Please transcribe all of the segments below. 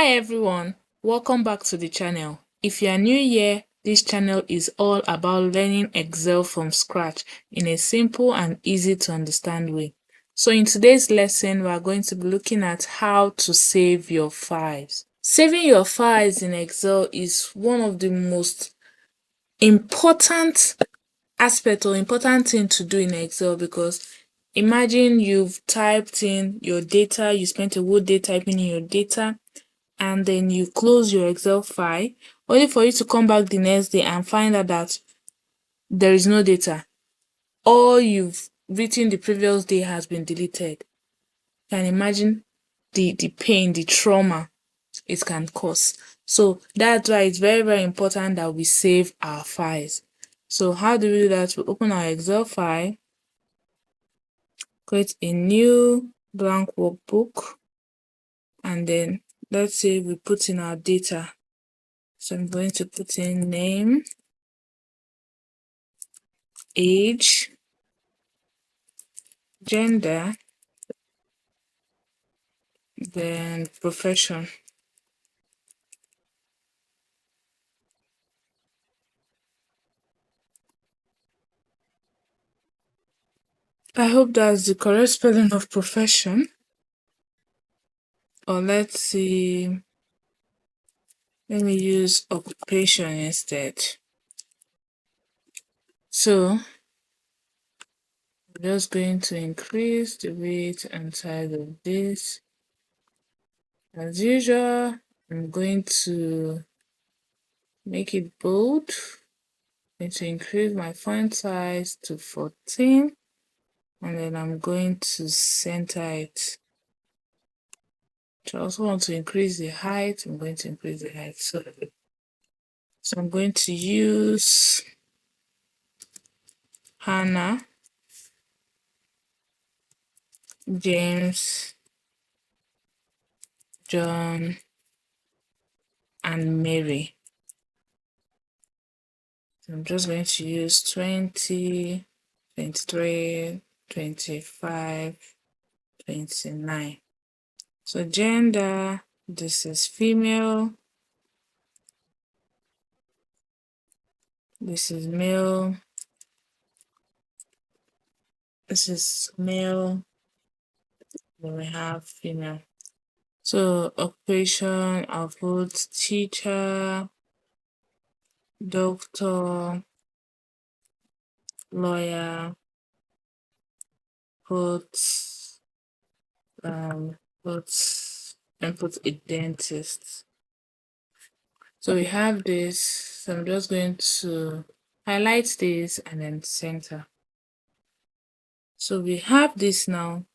Hi everyone, welcome back to the channel. If you are new here, this channel is all about learning Excel from scratch in a simple and easy to understand way. So in today's lesson, we are going to be looking at how to save your files. Saving your files in Excel is one of the most important aspect or important thing to do in Excel, because imagine you've typed in your data, you spent a whole day typing in your data, and then you close your Excel file, only for you to come back the next day and find out that there is no data. All you've written the previous day has been deleted. You can imagine the pain, the trauma it can cause. So that's why it's very, very important that we save our files. So how do we do that? We open our Excel file, create a new blank workbook, and then let's say we put in our data. So I'm going to put in name, age, gender, then profession. I hope that's the correct spelling of profession. Or let's see, let me use occupation instead. So I'm just going to increase the weight and size of this. As usual, I'm going to make it bold. I'm going to increase my font size to 14, and then I'm going to center it. I also want to increase the height. I'm going to increase the height. So I'm going to use Hannah, James, John, and Mary. So I'm just going to use 20, 23, 25, 29. So gender, this is female, this is male, this is male, then we have female. So occupation, I'll put teacher, doctor, lawyer, put put a dentist. So we have this. So I'm just going to highlight this and then center. So we have this now,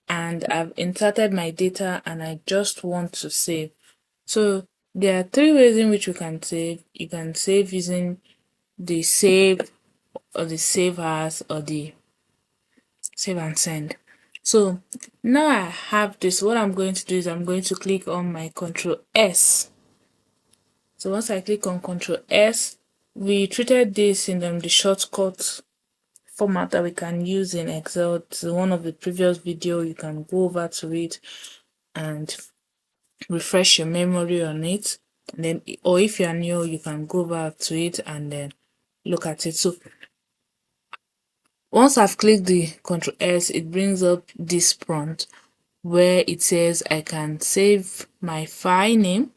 and I've inserted my data and I just want to save. So there are three ways in which you can save. You can save using the save or the save as or the save and send. So now I have this. What I'm going to do is I'm going to click on my Control S. So once I click on Control S, we treated this in the shortcut format that we can use in Excel. It's one of the previous video. You can go over to it and refresh your memory on it, and then, or if you are new, you can go back to it and then look at it. So once I've clicked the Ctrl S, it brings up this prompt where it says I can save my file name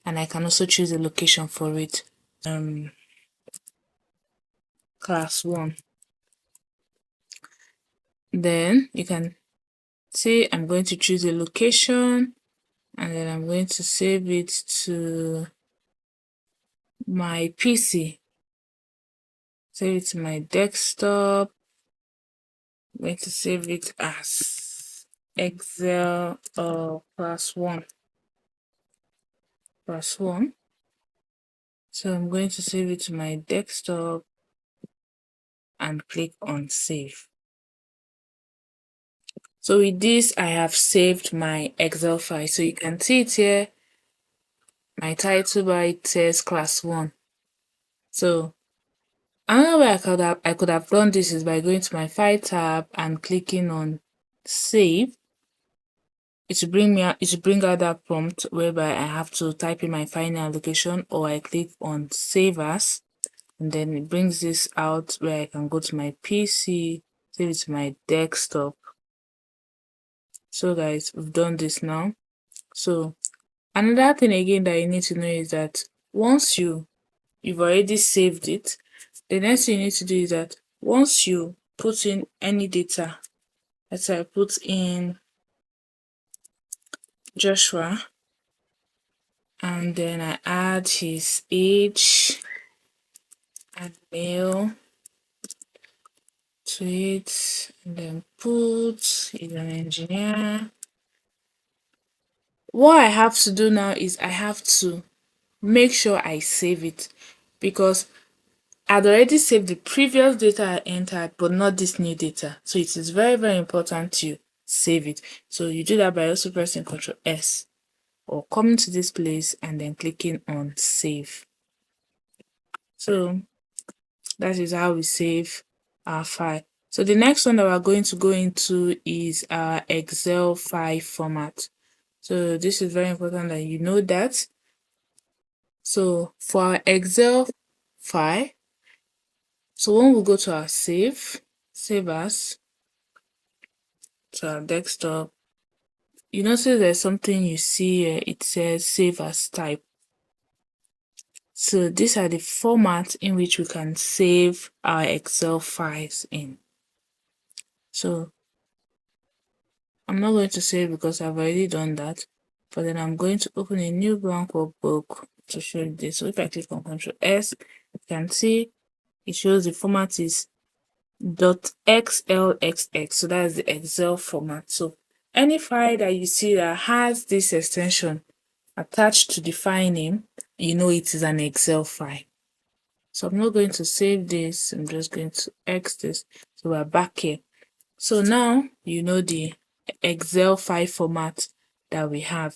and I can also choose a location for it. Class 1. Then you can see I'm going to choose a location, and then I'm going to save it to my PC. Save it to my desktop. I'm going to save it as Excel class 1. Class 1. So I'm going to save it to my desktop and click on save. So with this, I have saved my Excel file. So you can see it here. My title bar, it says class 1. So another way I could have done this is by going to my file tab and clicking on save. it will bring out that prompt whereby I have to type in my final location, or I click on save as, and then it brings this out where I can go to my PC, save it to my desktop. So guys, we've done this now. So another thing again that you need to know is that once you've already saved it, the next thing you need to do is that once you put in any data, let's say I put in Joshua, and then I add his age and male to it, and then put he's an engineer. What I have to do now is I have to make sure I save it, because I'd already saved the previous data I entered, but not this new data. So it is very, very important to save it. So you do that by also pressing Ctrl S, or coming to this place and then clicking on save. So that is how we save our file. So the next one that we're going to go into is our Excel file format. So this is very important that you know that. So for our Excel file, so when we go to our save as, to our desktop, you notice there's something you see here, it says save as type. So these are the formats in which we can save our Excel files in. So I'm not going to save because I've already done that, but then I'm going to open a new blank workbook to show you this. So if I click on Ctrl S, you can see it shows the format is .xlxx. So that is the Excel format. So any file that you see that has this extension attached to the file name, you know it is an Excel file. So I'm not going to save this. I'm just going to X this. So we're back here. So now you know the Excel file format that we have.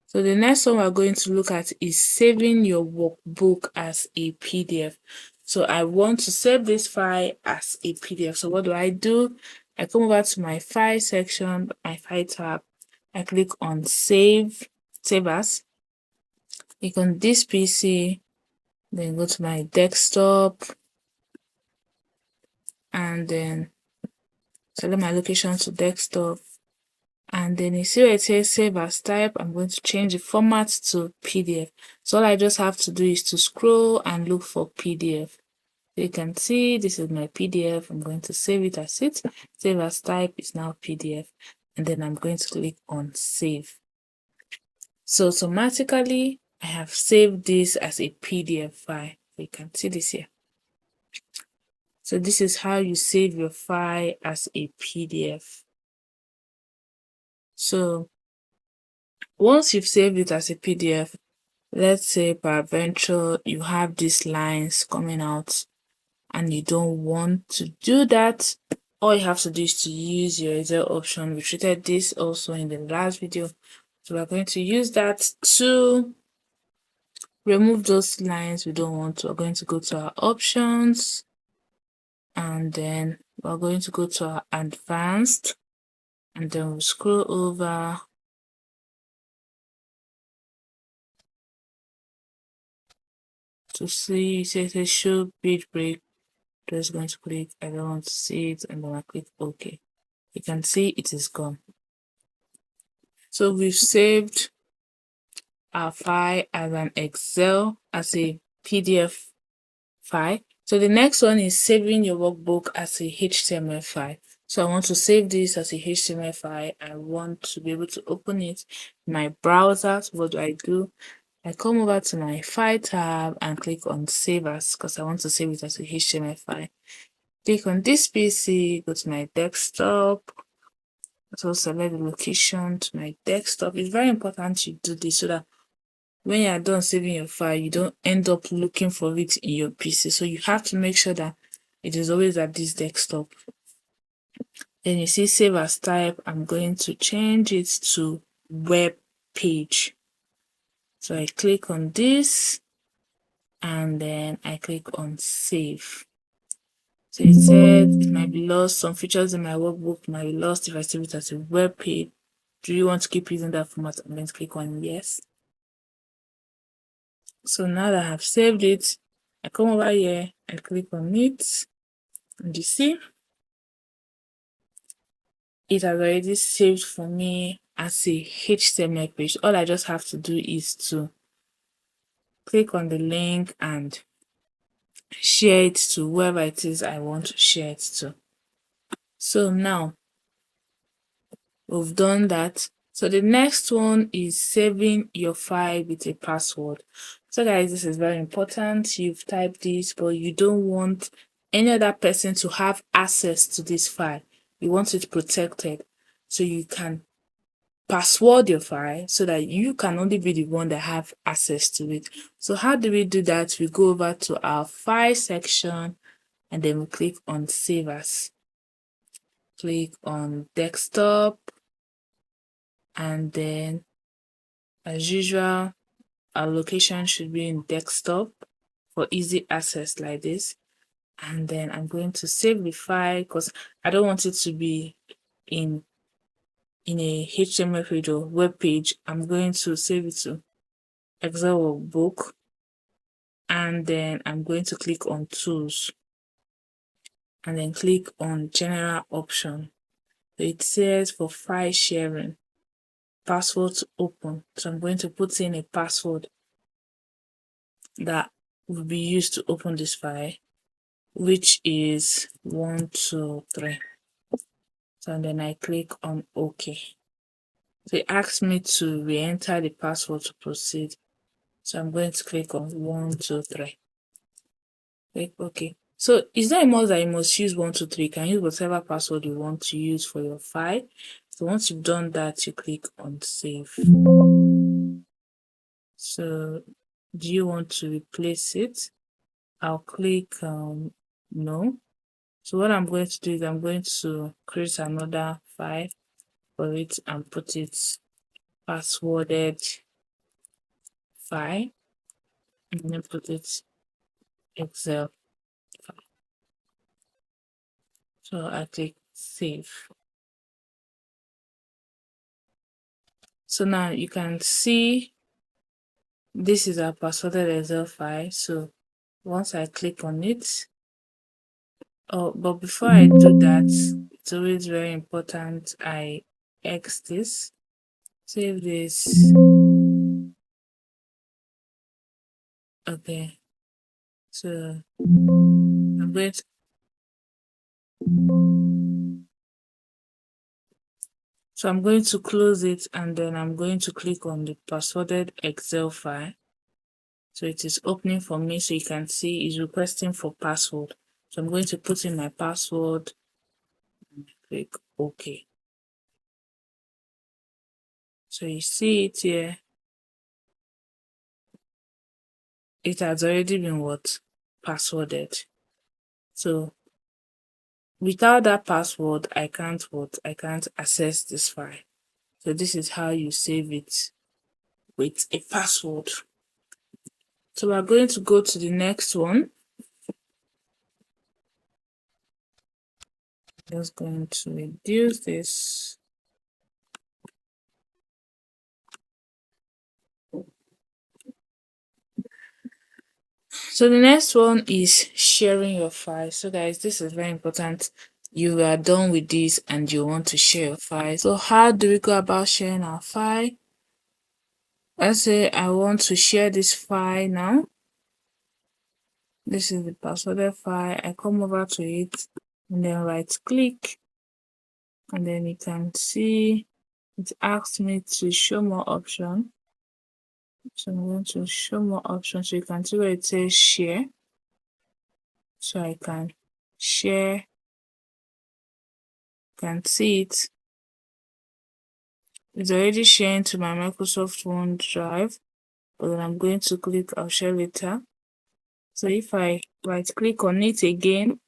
So the next one we're going to look at is saving your workbook as a PDF. So I want to save this file as a PDF. So what do? I come over to my file section, my file tab. I click on save as. Click on this PC, then go to my desktop, and then select my location to desktop. And then you see where it says save as type, I'm going to change the format to PDF. So all I just have to do is to scroll and look for PDF. You can see this is my PDF. I'm going to save it as it. Save as type is now PDF. And then I'm going to click on save. So automatically I have saved this as a PDF file. You can see this here. So this is how you save your file as a PDF. So once you've saved it as a PDF, let's say peradventure you have these lines coming out and you don't want to do that, all you have to do is to use your Excel option. We treated this also in the last video. So we're going to use that to remove those lines we don't want to. We're going to go to our options, and then we're going to go to our advanced, and then we'll scroll over to see it says show page break. Just going to click I don't want to see it, and then I click OK. You can see it is gone. So we've saved our file as an Excel, as a PDF file. So the next one is saving your workbook as a HTML file. So I want to save this as a HTML file. I want to be able to open it in my browser. So what do? I come over to my file tab and click on save as, because I want to save it as a HTML file. Click on this PC, go to my desktop. So select the location to my desktop. It's very important you do this so that when you're done saving your file, you don't end up looking for it in your PC. So you have to make sure that it is always at this desktop. Then you see save as type. I'm going to change it to web page. So I click on this and then I click on save. So it said it might be lost. Some features in my workbook might be lost if I save it as a web page. Do you want to keep using that format? I'm going to click on yes. So now that I have saved it, I come over here and click on it, and you see it has already saved for me as a HTML page. All I just have to do is to click on the link and share it to whoever it is I want to share it to. So now we've done that. So the next one is saving your file with a password. So guys, this is very important. You've typed this, but you don't want any other person to have access to this file. You want it protected. So you can password your file so that you can only be the one that have access to it. So how do we do that? We go over to our file section and then we click on save as. Click on desktop, and then as usual our location should be in desktop for easy access like this. And then I'm going to save the file because I don't want it to be in a HTML page or web page. I'm going to save it to Excel workbook, and then I'm going to click on tools and then click on general option. So it says for file sharing, password to open. So I'm going to put in a password that will be used to open this file, which is 123. So and then I click on OK. So it asks me to re-enter the password to proceed. So I'm going to click on 123. Click OK. So is there a must that you must use 123? You can use whatever password you want to use for your file. So once you've done that, you click on save. So do you want to replace it? I'll click no. So what I'm going to do is I'm going to create another file for it and put it passworded file, and then put it Excel file. So I click save. So now you can see this is our passworded Excel file. So once I click on it, but before I do that, it's always very important I X this, save this. Okay, so I'm going to close it, and then I'm going to click on the passworded Excel file. So it is opening for me, so you can see it's requesting for password. So I'm going to put in my password and click OK. So you see it here. It has already been passworded. So without that password, I can't access this file. So this is how you save it with a password. So we're going to go to the next one. Just going to reduce this. So the next one is sharing your file. So guys, this is very important. You are done with this and you want to share your file. So how do we go about sharing our file? Let's say I want to share this file now. This is the passworded file. I come over to it and then right click, and then you can see it asks me to show more option. So I'm going to show more options. So you can see where it says share. So I can share. You can see it. It's already sharing to my Microsoft OneDrive, but then I'm going to click I'll share later. So if I right click on it again,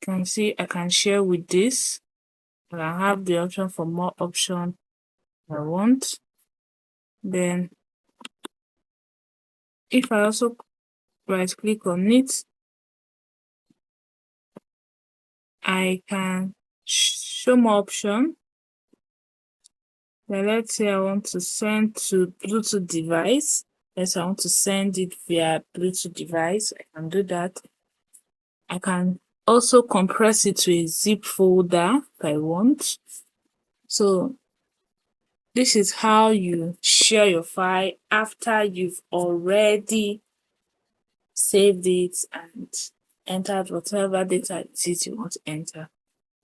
you can see I can share with this, and I have the option for more option I want. Then if I also right click on it, I can show more option. Then let's say I want to send to Bluetooth device. Let's say I want to send it via Bluetooth device. I can do that. I can also compress it to a zip folder if I want. So this is how you share your file after you've already saved it and entered whatever data it is you want to enter.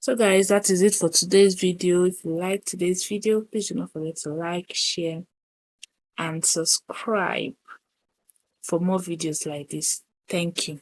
So guys, that is it for today's video. If you like today's video, please do not forget to like, share, and subscribe for more videos like this. Thank you.